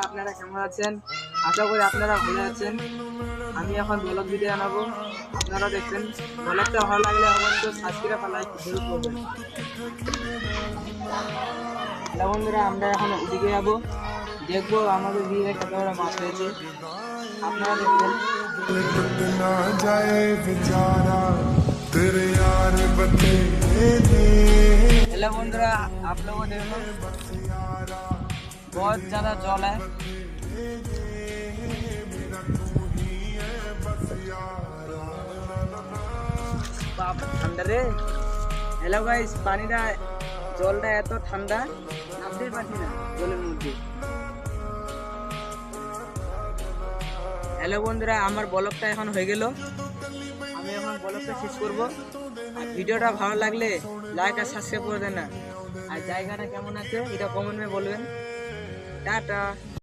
আপনারা কেমন আছেন? আশা করি আপনারা ভালো আছেন। আমি এখন ব্লগ ভিডিও বানাবো, আপনারা দেখবেন। ব্লগটা ভালো লাগলে অবশ্যই সাবস্ক্রাইব আর লাইক শুরু করবেন। হ্যালো বন্ধুরা, আমরা এখন ওদিকে যাবো, দেখবো আমাদের বিয়ে কত বড় মাছ হয়েছে, আপনারা দেখবেন। ना जाए बेचारा तेरे यार बतेरे हेलो बंधुरा, आप लोगों देखो बहुत ज्यादा जल है। বাপ ঠান্ডা রে। হ্যালো গাইস, পানিটা জলটা এত ঠান্ডা, নামতেই পারছি না জলের মধ্যে। হ্যালো বন্ধুরা, আমার ব্লগটা এখন হয়ে গেল। আমি এখন ব্লগটা শেষ করব। আর ভিডিওটা ভালো লাগলে লাইক আর সাবস্ক্রাইব করে দেন না। আর জায়গাটা কেমন আছে এটা কমেন্টে বলবেন। টাটা।